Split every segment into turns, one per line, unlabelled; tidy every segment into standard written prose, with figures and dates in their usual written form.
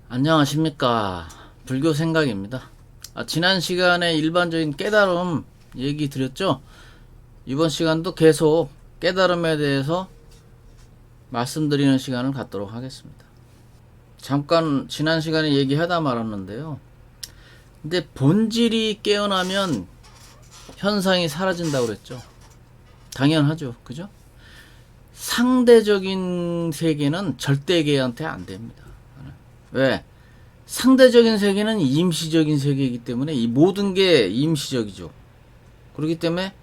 안녕하십니까. 불교 생각입니다. 지난 시간에 일반적인 깨달음 얘기 드렸죠? 이번 시간도 계속 깨달음에 대해서 말씀드리는 시간을 갖도록 하겠습니다. 잠깐 지난 시간에 얘기하다 말았는데요. 근데 본질이 깨어나면 현상이 사라진다고 그랬죠? 당연하죠. 그죠? 상대적인 세계는 절대계한테 안 됩니다. 왜? 상대적인 세계는 임시적인 세계이기 때문에 이 모든 게 임시적이죠. 그렇기 때문에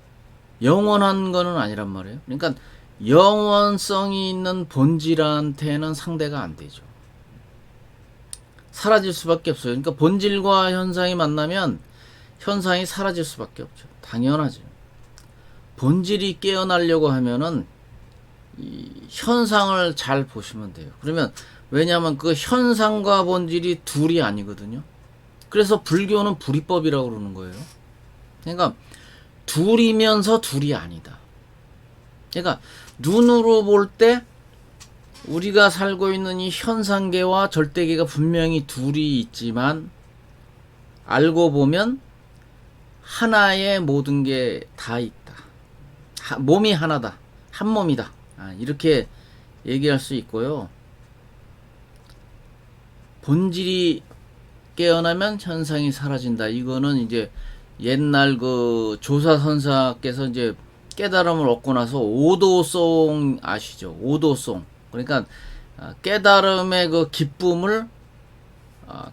영원한 거는 아니란 말이에요. 그러니까 영원성이 있는 본질한테는 상대가 안 되죠. 사라질 수밖에 없어요. 그러니까 본질과 현상이 만나면 현상이 사라질 수밖에 없죠. 당연하죠. 본질이 깨어나려고 하면은 이 현상을 잘 보시면 돼요. 그러면 왜냐하면 그 현상과 본질이 둘이 아니거든요. 그래서 불교는 불이법이라고 그러는 거예요. 그러니까 둘이면서 둘이 아니다. 그러니까 눈으로 볼 때 우리가 살고 있는 이 현상계와 절대계가 분명히 둘이 있지만 알고 보면 하나의 모든 게 다 있다. 몸이 하나다. 한 몸이다. 이렇게 얘기할 수 있고요. 본질이 깨어나면 현상이 사라진다. 이거는 이제 옛날 그 조사선사께서 이제 깨달음을 얻고 나서 오도송 아시죠? 오도송. 그러니까 깨달음의 그 기쁨을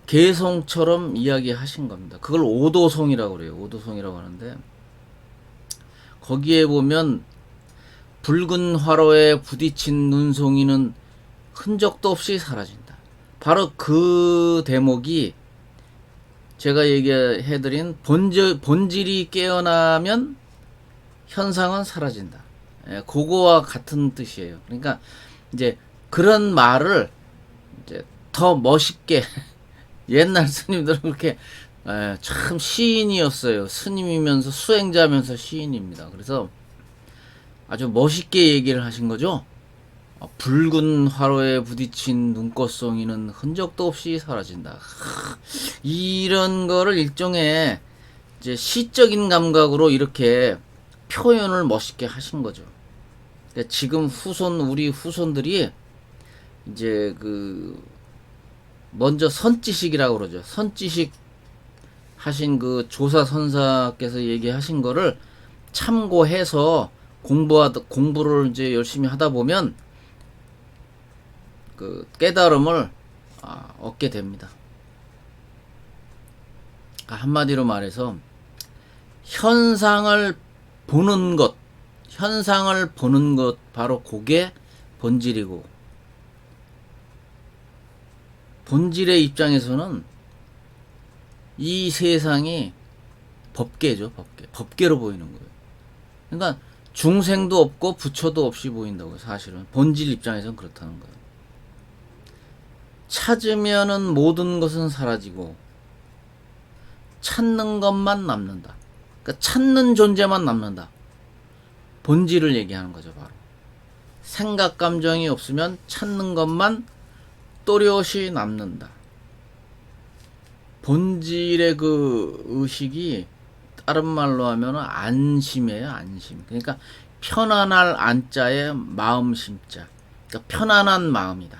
개송처럼 이야기하신 겁니다. 그걸 오도송이라고 그래요. 오도송이라고 하는데 거기에 보면 붉은 화로에 부딪힌 눈송이는 흔적도 없이 사라진다. 바로 그 대목이 제가 얘기해드린 본질이 깨어나면 현상은 사라진다. 그거와 같은 뜻이에요. 그러니까 이제 그런 말을 이제 더 멋있게 옛날 스님들은 그렇게 참 시인이었어요. 스님이면서 수행자면서 시인입니다. 그래서 아주 멋있게 얘기를 하신 거죠. 붉은 화로에 부딪힌 눈꽃송이는 흔적도 없이 사라진다. 이런 거를 일종의 이제 시적인 감각으로 이렇게 표현을 멋있게 하신 거죠. 그러니까 지금 우리 후손들이 이제 먼저 선지식이라고 그러죠. 선지식 하신 그 조사선사께서 얘기하신 거를 참고해서 공부를 이제 열심히 하다 보면 그 깨달음을 얻게 됩니다. 한마디로 말해서 현상을 보는 것 바로 그게 본질이고, 본질의 입장에서는 이 세상이 법계죠. 법계로 보이는 거예요. 그러니까 중생도 없고 부처도 없이 보인다고요. 사실은 본질 입장에서는 그렇다는 거예요. 찾으면은 모든 것은 사라지고 찾는 것만 남는다. 그러니까 찾는 존재만 남는다. 본질을 얘기하는 거죠. 바로 생각 감정이 없으면 찾는 것만 또렷이 남는다. 본질의 그 의식이 다른 말로 하면 안심이에요. 안심. 그러니까 편안할 안자에 마음심자. 그러니까 편안한 마음이다.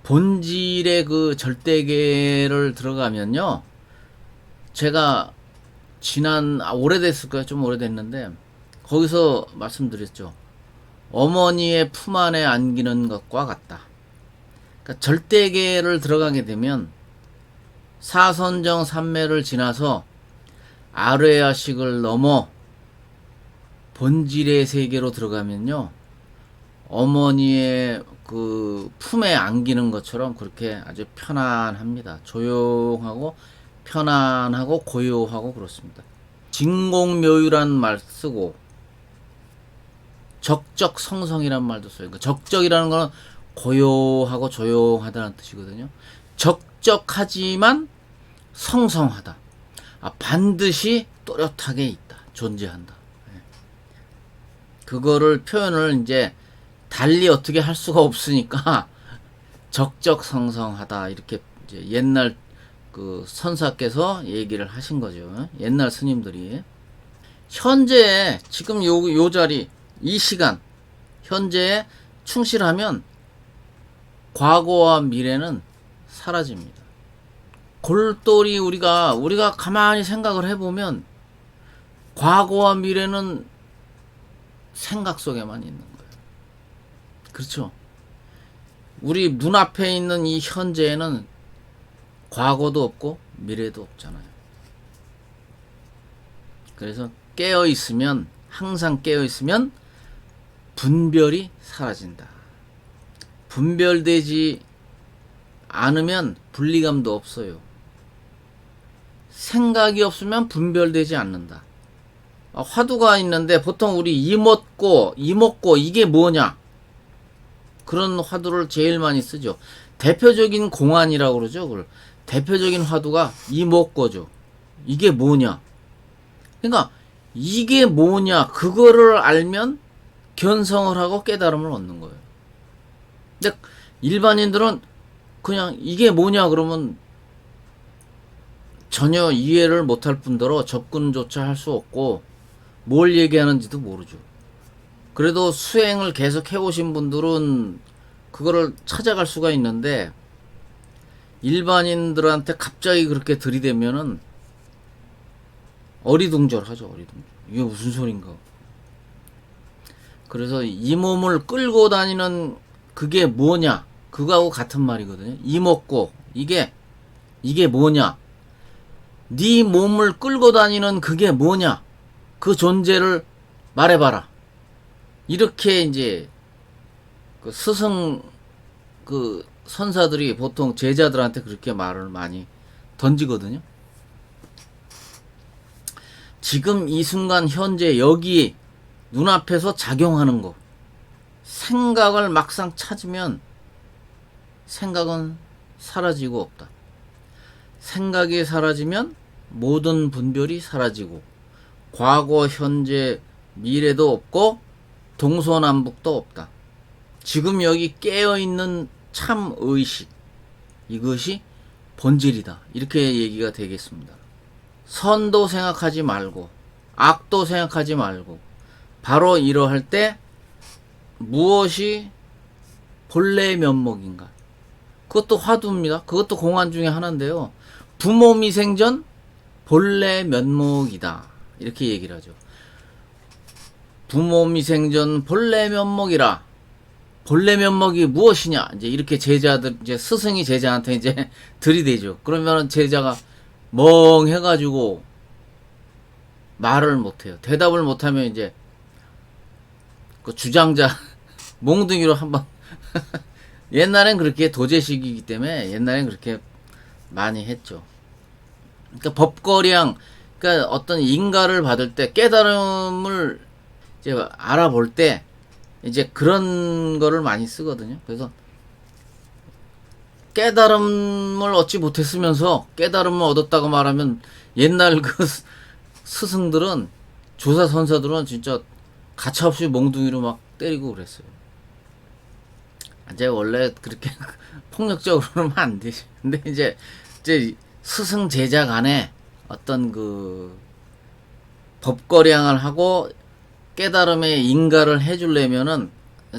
본질의 그 절대계를 들어가면요. 제가 오래됐을 거예요. 좀 오래됐는데 거기서 말씀드렸죠. 어머니의 품 안에 안기는 것과 같다. 그러니까 절대계를 들어가게 되면 사선정 삼매를 지나서 아뢰야식을 넘어 본질의 세계로 들어가면요. 어머니의 그 품에 안기는 것처럼 그렇게 아주 편안합니다. 조용하고 편안하고 고요하고 그렇습니다. 진공묘유란 말 쓰고 적적성성이란 말도 써요. 그러니까 적적이라는 거는 고요하고 조용하다는 뜻이거든요. 적적하지만 성성하다. 반드시 또렷하게 있다. 존재한다. 그거를 표현을 이제 달리 어떻게 할 수가 없으니까 적적성성하다 이렇게 이제 옛날 그 선사께서 얘기를 하신 거죠. 옛날 스님들이. 현재 지금 요 자리 이 시간 현재에 충실하면 과거와 미래는 사라집니다. 골똘히 우리가 가만히 생각을 해보면 과거와 미래는 생각 속에만 있는 거예요. 그렇죠? 우리 눈앞에 있는 이 현재에는 과거도 없고 미래도 없잖아요. 그래서 깨어있으면, 항상 깨어있으면 분별이 사라진다. 분별되지 않으면 분리감도 없어요. 생각이 없으면 분별되지 않는다. 화두가 있는데 보통 우리 이목고 이게 뭐냐? 그런 화두를 제일 많이 쓰죠. 대표적인 공안이라고 그러죠. 그걸. 대표적인 화두가 이목고죠. 이게 뭐냐? 그러니까 이게 뭐냐? 그거를 알면 견성을 하고 깨달음을 얻는 거예요. 근데 일반인들은 그냥 이게 뭐냐 그러면 전혀 이해를 못할 뿐더러 접근조차 할 수 없고 뭘 얘기하는지도 모르죠. 그래도 수행을 계속 해오신 분들은 그거를 찾아갈 수가 있는데 일반인들한테 갑자기 그렇게 들이대면은 어리둥절하죠. 어리둥절. 이게 무슨 소린가. 그래서 이 몸을 끌고 다니는 그게 뭐냐? 그거하고 같은 말이거든요. 이목고 이게 뭐냐? 네 몸을 끌고 다니는 그게 뭐냐? 그 존재를 말해봐라. 이렇게 이제 그 스승 그 선사들이 보통 제자들한테 그렇게 말을 많이 던지거든요. 지금 이 순간 현재 여기 눈앞에서 작용하는 거. 생각을 막상 찾으면 생각은 사라지고 없다. 생각이 사라지면 모든 분별이 사라지고 과거, 현재, 미래도 없고 동서남북도 없다. 지금 여기 깨어있는 참 의식, 이것이 본질이다. 이렇게 얘기가 되겠습니다. 선도 생각하지 말고 악도 생각하지 말고 바로 이러할 때 무엇이 본래의 면목인가? 그것도 화두입니다. 그것도 공안 중에 하나인데요. 부모미생전 본래 면목이다. 이렇게 얘기를 하죠. 부모미생전 본래 면목이라. 본래 면목이 무엇이냐? 이제 이렇게 제자들, 이제 스승이 제자한테 이제 들이대죠. 그러면 제자가 멍해가지고 말을 못해요. 대답을 못하면 이제 그 주장자 몽둥이로 한번 옛날엔 그렇게 도제식이기 때문에 옛날엔 그렇게 많이 했죠. 그러니까 법거량, 그러니까 어떤 인가를 받을 때 깨달음을 이제 알아볼 때 이제 그런 거를 많이 쓰거든요. 그래서 깨달음을 얻지 못했으면서 깨달음을 얻었다고 말하면 옛날 그 스승들은 조사 선사들은 진짜 가차없이 몽둥이로 막 때리고 그랬어요. 이제 원래 그렇게 폭력적으로 하면 안 되지. 근데 이제 스승 제자 간에 어떤 그 법거량을 하고 깨달음에 인가를 해주려면은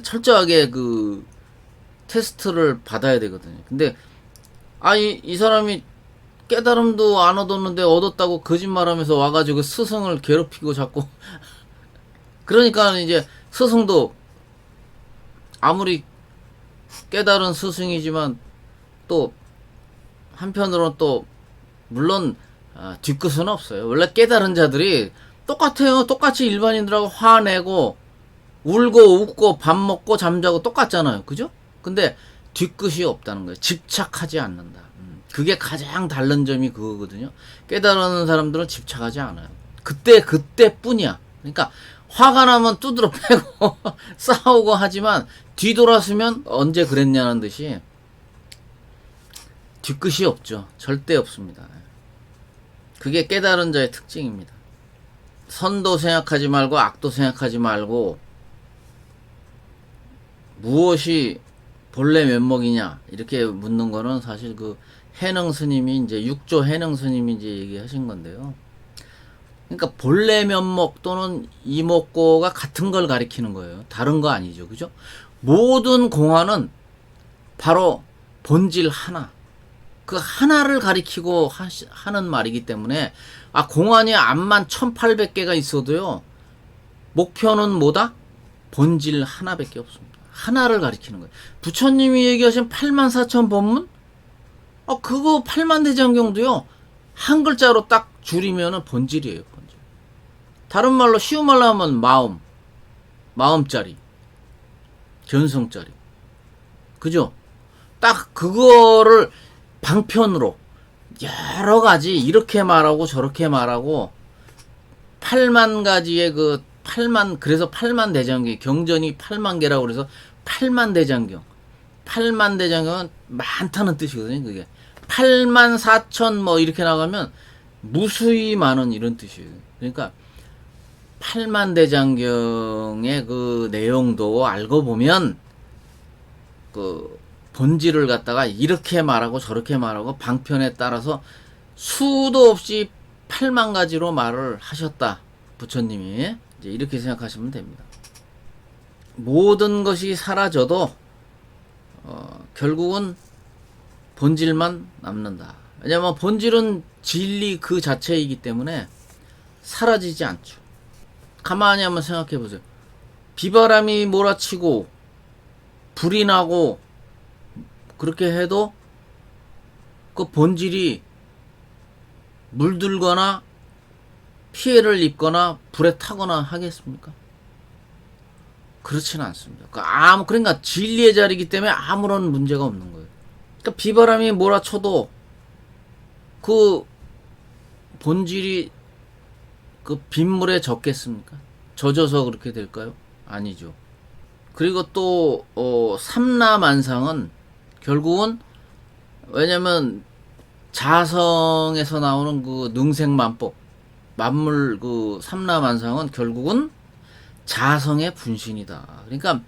철저하게 그 테스트를 받아야 되거든요. 근데 이 사람이 깨달음도 안 얻었는데 얻었다고 거짓말하면서 와가지고 스승을 괴롭히고 자꾸 그러니까 이제 스승도 아무리 깨달은 스승이지만 또 한편으로는 또 물론 뒤끝은 없어요. 원래 깨달은 자들이 똑같아요. 똑같이 일반인들하고 화내고 울고 웃고 밥 먹고 잠자고 똑같잖아요. 그죠? 근데 뒤끝이 없다는 거예요. 집착하지 않는다. 그게 가장 다른 점이 그거거든요. 깨달은 사람들은 집착하지 않아요. 그때뿐이야. 그러니까 화가 나면 두드러 패고 싸우고 하지만 뒤돌아서면 언제 그랬냐는 듯이 뒤끝이 없죠. 절대 없습니다. 그게 깨달은 자의 특징입니다. 선도 생각하지 말고 악도 생각하지 말고 무엇이 본래 면목이냐 이렇게 묻는 거는 사실 그 해능 스님이 이제 육조 해능 스님이 이제 얘기하신 건데요. 그러니까 본래 면목 또는 이목고가 같은 걸 가리키는 거예요. 다른 거 아니죠, 그죠? 모든 공화는 바로 본질 하나, 그 하나를 가리키고 하는 말이기 때문에 공안이 암만 1800개가 있어도요, 목표는 뭐다? 본질 하나밖에 없습니다. 하나를 가리키는 거예요. 부처님이 얘기하신 84,000 법문? 그거 8만대장경도요, 한 글자로 딱 줄이면은 본질이에요, 본질. 다른 말로, 쉬운 말로 하면 마음짜리, 견성짜리. 그죠? 딱 그거를 방편으로 여러 가지 이렇게 말하고 저렇게 말하고 8만 가지의 그래서 8만 대장경, 경전이 8만 개라고 그래서 8만 대장경. 8만 대장경은 많다는 뜻이거든요, 그게. 8만 4천 뭐 이렇게 나가면 무수히 많은 이런 뜻이에요. 그러니까 8만 대장경의 그 내용도 알고 보면 그 본질을 갖다가 이렇게 말하고 저렇게 말하고 방편에 따라서 수도 없이 8만 가지로 말을 하셨다. 부처님이. 이제 이렇게 생각하시면 됩니다. 모든 것이 사라져도 결국은 본질만 남는다. 왜냐하면 본질은 진리 그 자체이기 때문에 사라지지 않죠. 가만히 한번 생각해 보세요. 비바람이 몰아치고 불이 나고 그렇게 해도 그 본질이 물들거나 피해를 입거나 불에 타거나 하겠습니까? 그렇지는 않습니다. 그러니까 진리의 자리이기 때문에 아무런 문제가 없는 거예요. 그러니까 비바람이 몰아쳐도 그 본질이 그 빗물에 젖겠습니까? 젖어서 그렇게 될까요? 아니죠. 그리고 또 삼라만상은 결국은, 왜냐면 자성에서 나오는 그 능생만법, 만물 그 삼라만상은 결국은 자성의 분신이다. 그러니까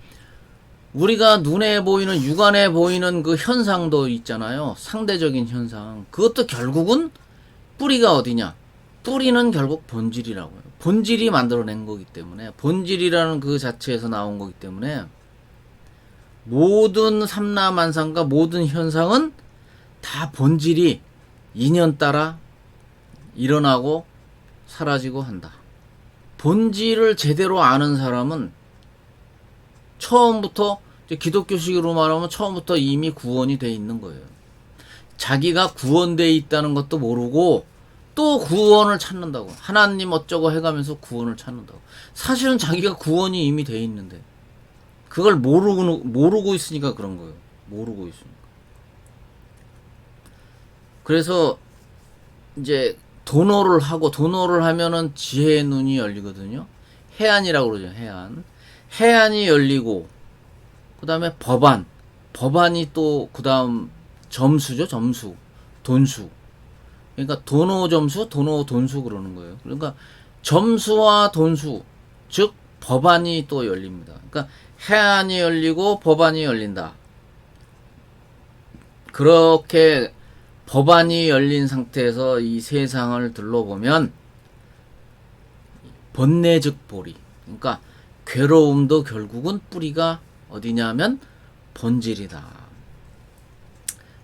우리가 눈에 보이는, 육안에 보이는 그 현상도 있잖아요. 상대적인 현상. 그것도 결국은 뿌리가 어디냐? 뿌리는 결국 본질이라고요. 본질이 만들어낸 거기 때문에, 본질이라는 그 자체에서 나온 거기 때문에 모든 삼라만상과 모든 현상은 다 본질이 인연 따라 일어나고 사라지고 한다. 본질을 제대로 아는 사람은 처음부터, 기독교식으로 말하면 처음부터 이미 구원이 돼 있는 거예요. 자기가 구원되어 있다는 것도 모르고 또 구원을 찾는다고. 하나님 어쩌고 해가면서 구원을 찾는다고. 사실은 자기가 구원이 이미 돼 있는데 그걸 모르고 있으니까 그런 거예요. 모르고 있으니까. 그래서 이제 도노를 하면은 지혜의 눈이 열리거든요. 해안이라고 그러죠. 해안이 열리고, 그 다음에 법안이 또 그 다음 점수죠. 돈수. 그러니까 도노점수, 도노돈수 그러는 거예요. 그러니까 점수와 돈수, 즉 법안이 또 열립니다. 그러니까 해안이 열리고 법안이 열린다. 그렇게 법안이 열린 상태에서 이 세상을 둘러보면 번뇌즉 보리, 그러니까 괴로움도 결국은 뿌리가 어디냐면 본질이다.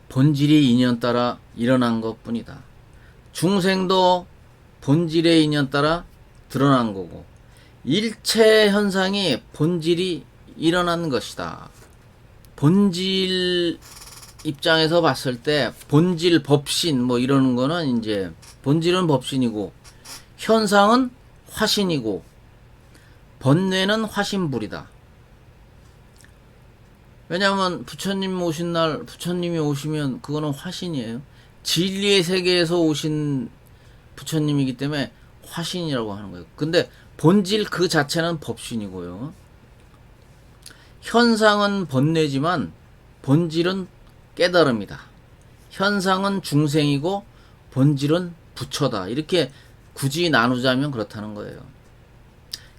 본질이 인연 따라 일어난 것뿐이다. 중생도 본질의 인연 따라 드러난 거고, 일체 현상이 본질이 일어난 것이다. 본질 입장에서 봤을 때 본질 법신 뭐 이러는 거는, 이제 본질은 법신이고 현상은 화신이고 번뇌는 화신불이다. 왜냐하면 부처님이 오시면 그거는 화신이에요. 진리의 세계에서 오신 부처님이기 때문에 화신이라고 하는 거예요. 근데 본질 그 자체는 법신이고요. 현상은 번뇌지만 본질은 깨달음이다. 현상은 중생이고 본질은 부처다. 이렇게 굳이 나누자면 그렇다는 거예요.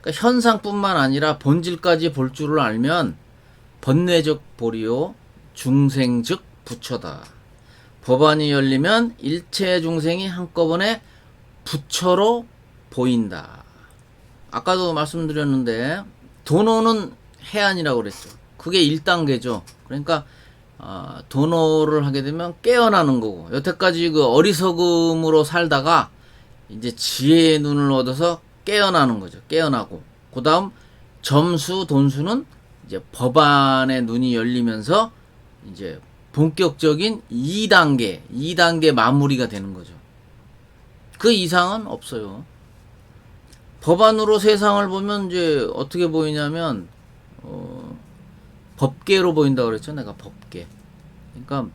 그러니까 현상뿐만 아니라 본질까지 볼 줄을 알면 번뇌적 보리요 중생 즉 부처다. 법안이 열리면 일체 중생이 한꺼번에 부처로 보인다. 아까도 말씀드렸는데 도노는 해안이라고 그랬죠. 그게 1단계죠. 그러니까 도노를 하게 되면 깨어나는 거고, 여태까지 그 어리석음으로 살다가 이제 지혜의 눈을 얻어서 깨어나는 거죠. 깨어나고, 그 다음 점수 돈수는 이제 법안의 눈이 열리면서 이제 본격적인 2단계 마무리가 되는 거죠. 그 이상은 없어요. 법안으로 세상을 보면 이제 어떻게 보이냐면 법계로 보인다고 그랬죠. 내가 법계. 그러니까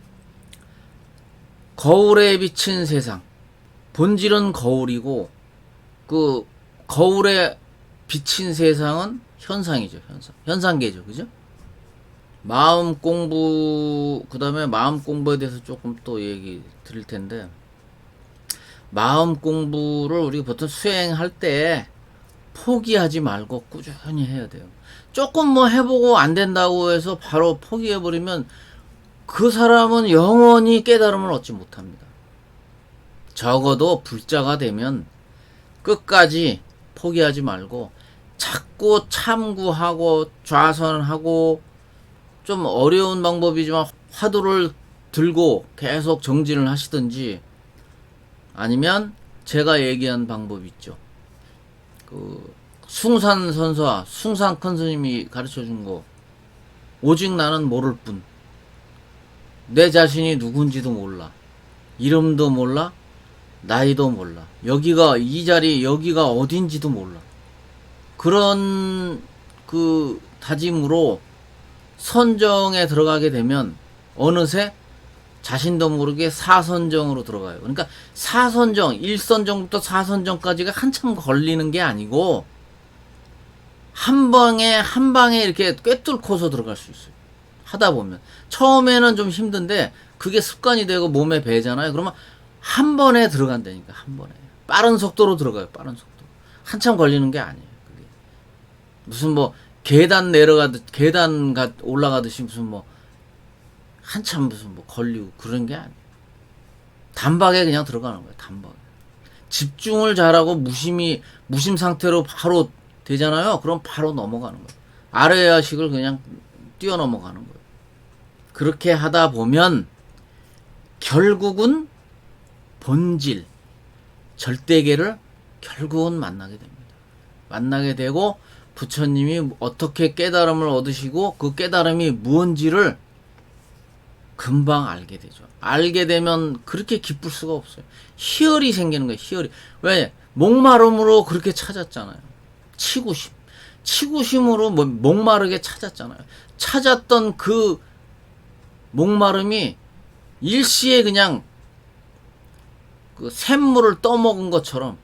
거울에 비친 세상. 본질은 거울이고 그 거울에 비친 세상은 현상이죠. 현상계죠. 그죠? 마음 공부, 그 다음에 마음 공부에 대해서 조금 또 얘기 드릴 텐데, 마음 공부를 우리가 보통 수행할 때 포기하지 말고 꾸준히 해야 돼요. 조금 뭐 해보고 안 된다고 해서 바로 포기해버리면 그 사람은 영원히 깨달음을 얻지 못합니다. 적어도 불자가 되면 끝까지 포기하지 말고 자꾸 참구하고 좌선하고, 좀 어려운 방법이지만 화두를 들고 계속 정진을 하시든지, 아니면 제가 얘기한 방법 있죠. 그 숭산선사 숭산 큰 스님이 가르쳐 준 거, 오직 나는 모를 뿐. 내 자신이 누군지도 몰라. 이름도 몰라. 나이도 몰라. 여기가 이 자리, 여기가 어딘지도 몰라. 그런 그 다짐으로 선정에 들어가게 되면 어느새 자신도 모르게 사선정으로 들어가요. 그러니까 사선정, 1선정부터 4선정까지가 한참 걸리는 게 아니고 한 방에 이렇게 꿰뚫고서 들어갈 수 있어요. 하다 보면 처음에는 좀 힘든데 그게 습관이 되고 몸에 배잖아요. 그러면 한 번에 들어간다니까. 한 번에 빠른 속도로 들어가요. 빠른 속도. 한참 걸리는 게 아니에요. 그게 무슨 뭐 계단 올라가듯이 무슨 뭐 한참 무슨 뭐 걸리고 그런 게 아니에요. 단박에 그냥 들어가는 거예요. 단박에. 집중을 잘하고 무심 상태로 바로 되잖아요. 그럼 바로 넘어가는 거예요. 아래야식을 그냥 뛰어넘어가는 거예요. 그렇게 하다 보면 결국은 본질, 절대계를 결국은 만나게 됩니다. 만나게 되고 부처님이 어떻게 깨달음을 얻으시고 그 깨달음이 무언지를 금방 알게 되죠. 알게 되면 그렇게 기쁠 수가 없어요. 희열이 생기는 거예요. 희열이. 왜? 목마름으로 그렇게 찾았잖아요. 치구심으로 목마르게 찾았잖아요. 찾았던 그 목마름이 일시에 그냥 그 샘물을 떠먹은 것처럼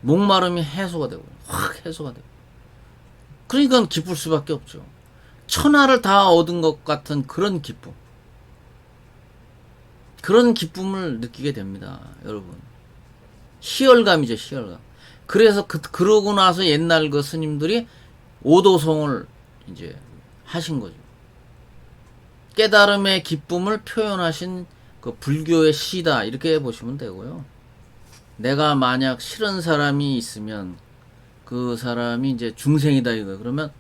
목마름이 해소가 되고, 확 해소가 되고. 그러니까 기쁠 수밖에 없죠. 천하를 다 얻은 것 같은 그런 기쁨. 그런 기쁨을 느끼게 됩니다, 여러분. 희열감이죠, 희열감. 그래서 그러고 나서 옛날 그 스님들이 오도송을 이제 하신 거죠. 깨달음의 기쁨을 표현하신 그 불교의 시다, 이렇게 보시면 되고요. 내가 만약 싫은 사람이 있으면 그 사람이 이제 중생이다 이거. 그러면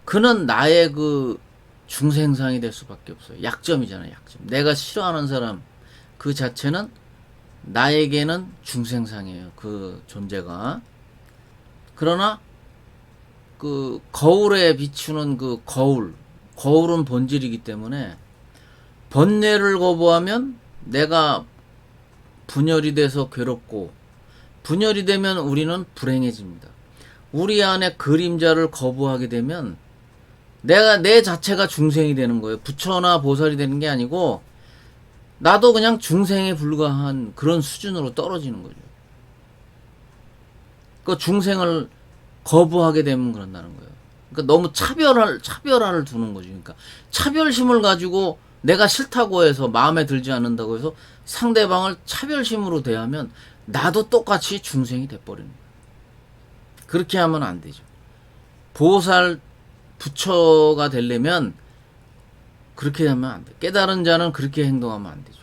그는 나의 그 중생상이 될 수밖에 없어요. 약점이잖아요, 약점. 내가 싫어하는 사람 그 자체는 나에게는 중생상이에요. 그 존재가. 그러나 그 거울에 비추는 그 거울은 본질이기 때문에 번뇌를 거부하면 내가 분열이 돼서 괴롭고, 분열이 되면 우리는 불행해집니다. 우리 안에 그림자를 거부하게 되면 내 자체가 중생이 되는 거예요. 부처나 보살이 되는 게 아니고 나도 그냥 중생에 불과한 그런 수준으로 떨어지는 거죠. 그 중생을 거부하게 되면 그런다는 거예요. 그러니까 너무 차별화를 두는 거죠. 그러니까 차별심을 가지고 내가 싫다고 해서, 마음에 들지 않는다고 해서 상대방을 차별심으로 대하면 나도 똑같이 중생이 돼버리는 거예요. 그렇게 하면 안 되죠. 보살, 부처가 되려면 그렇게 하면 안 돼. 깨달은 자는 그렇게 행동하면 안 되죠.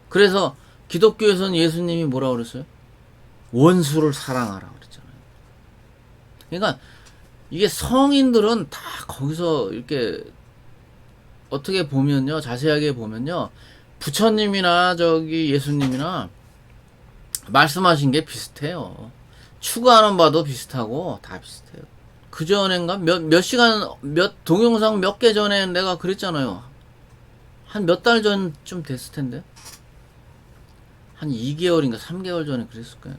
그래서 기독교에서는 예수님이 뭐라고 그랬어요? 원수를 사랑하라 그랬잖아요. 그러니까 이게 성인들은 다 거기서 이렇게 어떻게 보면요, 자세하게 보면요, 부처님이나 저기 예수님이나 말씀하신 게 비슷해요. 추구하는 바도 비슷하고 다 비슷해요. 그 전엔가 몇 시간, 동영상 몇 개 전에 내가 그랬잖아요. 한 몇 달 전쯤 됐을 텐데. 한 2개월인가 3개월 전에 그랬을 거예요.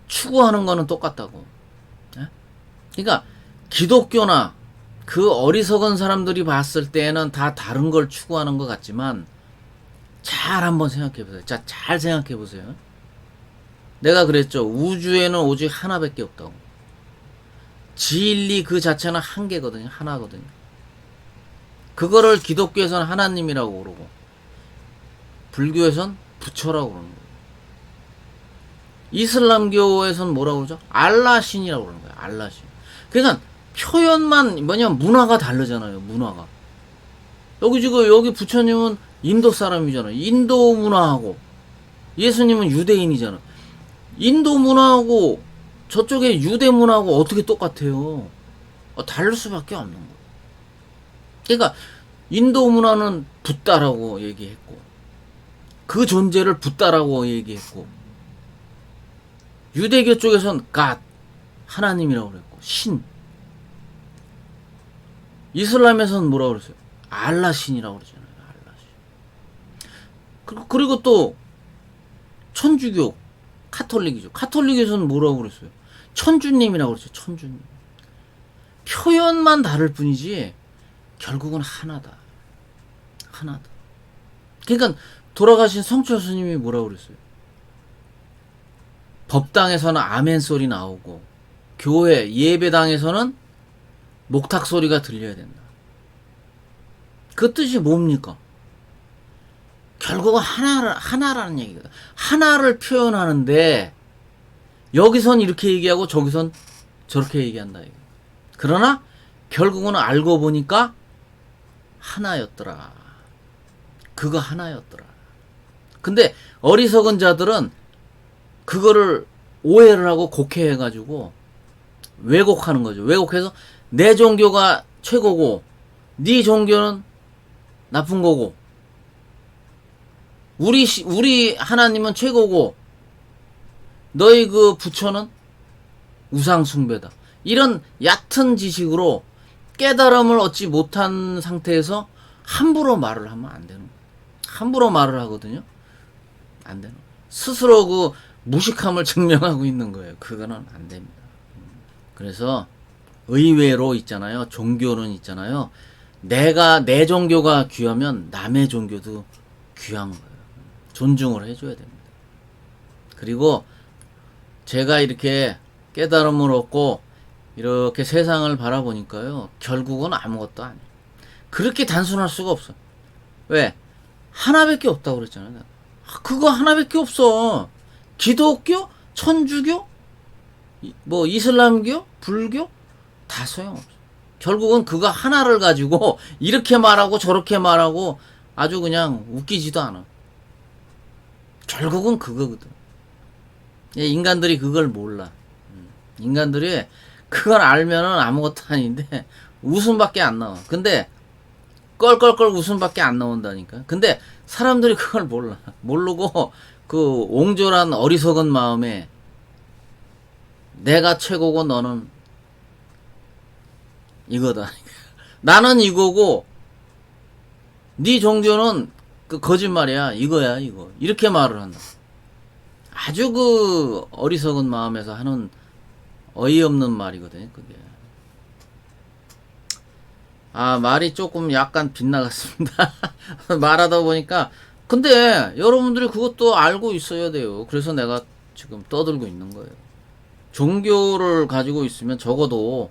추구하는 거는 똑같다고. 예? 그러니까 기독교나 그 어리석은 사람들이 봤을 때는 다 다른 걸 추구하는 것 같지만 잘 한번 생각해 보세요. 자, 잘 생각해 보세요. 내가 그랬죠. 우주에는 오직 하나밖에 없다고. 진리 그 자체는 한 개거든요. 하나거든요. 그거를 기독교에서는 하나님이라고 그러고 불교에서는 부처라고 그러는 거예요. 이슬람교에서는 뭐라고 그러죠? 알라신이라고 그러는 거예요. 알라신. 그러니까 표현만 뭐냐면 문화가 다르잖아요. 문화가. 여기 지금 여기 부처님은 인도 사람이잖아요. 인도 문화하고 예수님은 유대인이잖아. 인도 문화하고 저쪽에 유대 문화하고 어떻게 똑같아요? 다를 수밖에 없는 거예요. 그러니까 인도 문화는 붓다라고 얘기했고 그 존재를 붓다라고 얘기했고 유대교 쪽에선 갓 하나님이라고 그랬고 신 이슬람에서는 뭐라고 그랬어요? 알라신이라고 그러잖아요. 알라신. 그리고 또 천주교 카톨릭이죠. 카톨릭에서는 뭐라고 그랬어요? 천주님이라고 그랬어요. 천주님. 표현만 다를 뿐이지 결국은 하나다. 하나다. 그러니까 돌아가신 성철 스님이 뭐라고 그랬어요? 법당에서는 아멘 소리 나오고 교회 예배당에서는 목탁 소리가 들려야 된다. 그 뜻이 뭡니까? 결국은 하나라는 얘기거든. 하나를 표현하는데 여기선 이렇게 얘기하고 저기선 저렇게 얘기한다. 그러나 결국은 알고 보니까 하나였더라. 그거 하나였더라. 근데 어리석은 자들은 그거를 오해를 하고 곡해해가지고 왜곡하는 거죠. 왜곡해서 내 종교가 최고고 네 종교는 나쁜 거고 우리 하나님은 최고고 너희 그 부처는 우상 숭배다. 이런 얕은 지식으로 깨달음을 얻지 못한 상태에서 함부로 말을 하면 안 되는 거예요. 함부로 말을 하거든요. 안 되는 거예요. 스스로 그 무식함을 증명하고 있는 거예요. 그거는 안 됩니다. 그래서 의외로 있잖아요. 종교는 있잖아요. 내 종교가 귀하면 남의 종교도 귀한 거예요. 존중을 해줘야 됩니다. 그리고 제가 이렇게 깨달음을 얻고 이렇게 세상을 바라보니까요. 결국은 아무것도 아니에요. 그렇게 단순할 수가 없어. 왜? 하나밖에 없다고 그랬잖아요. 그거 하나밖에 없어. 기독교, 천주교, 뭐 이슬람교, 불교 다 소용없어. 결국은 그거 하나를 가지고 이렇게 말하고 저렇게 말하고 아주 그냥 웃기지도 않아. 결국은 그거거든. 인간들이 그걸 몰라. 인간들이 그걸 알면은 아무것도 아닌데 웃음밖에 안 나와. 근데 껄껄껄 웃음밖에 안 나온다니까. 근데 사람들이 그걸 몰라. 모르고 그 옹졸한 어리석은 마음에 내가 최고고 너는 이거다. 나는 이거고 네 종교는 그 거짓말이야. 이거야 이거. 이렇게 말을 한다. 아주 그 어리석은 마음에서 하는 어이없는 말이거든요. 그게. 말이 조금 약간 빗나갔습니다. 말하다 보니까. 근데 여러분들이 그것도 알고 있어야 돼요. 그래서 내가 지금 떠들고 있는 거예요. 종교를 가지고 있으면 적어도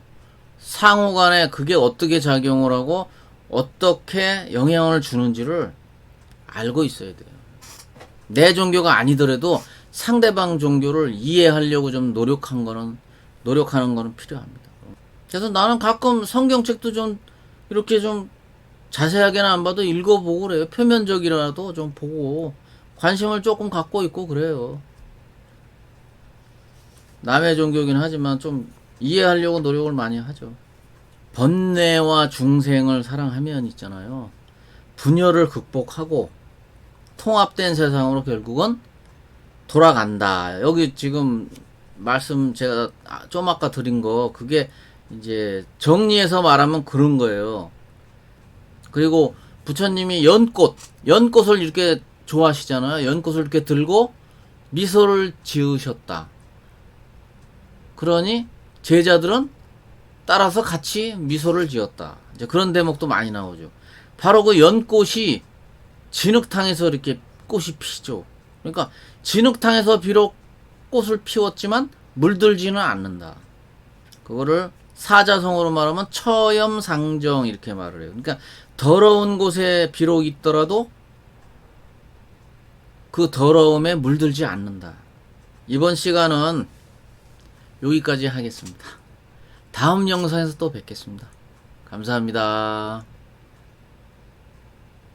상호간에 그게 어떻게 작용을 하고 어떻게 영향을 주는지를 알고 있어야 돼요. 내 종교가 아니더라도 상대방 종교를 이해하려고 좀 노력하는 거는 필요합니다. 그래서 나는 가끔 성경책도 좀 이렇게 좀 자세하게는 안 봐도 읽어보고 그래요. 표면적이라도 좀 보고 관심을 조금 갖고 있고 그래요. 남의 종교긴 하지만 좀 이해하려고 노력을 많이 하죠. 번뇌와 중생을 사랑하면 있잖아요. 분열을 극복하고 통합된 세상으로 결국은 돌아간다. 여기 지금 말씀 제가 좀 아까 드린 거 그게 이제 정리해서 말하면 그런 거예요. 그리고 부처님이 연꽃을 이렇게 좋아하시잖아요. 연꽃을 이렇게 들고 미소를 지으셨다. 그러니 제자들은 따라서 같이 미소를 지었다. 이제 그런 대목도 많이 나오죠. 바로 그 연꽃이 진흙탕에서 이렇게 꽃이 피죠. 그러니까 진흙탕에서 비록 꽃을 피웠지만 물들지는 않는다. 그거를 사자성어로 말하면 처염상정 이렇게 말을 해요. 그러니까 더러운 곳에 비록 있더라도 그 더러움에 물들지 않는다. 이번 시간은 여기까지 하겠습니다. 다음 영상에서 또 뵙겠습니다. 감사합니다.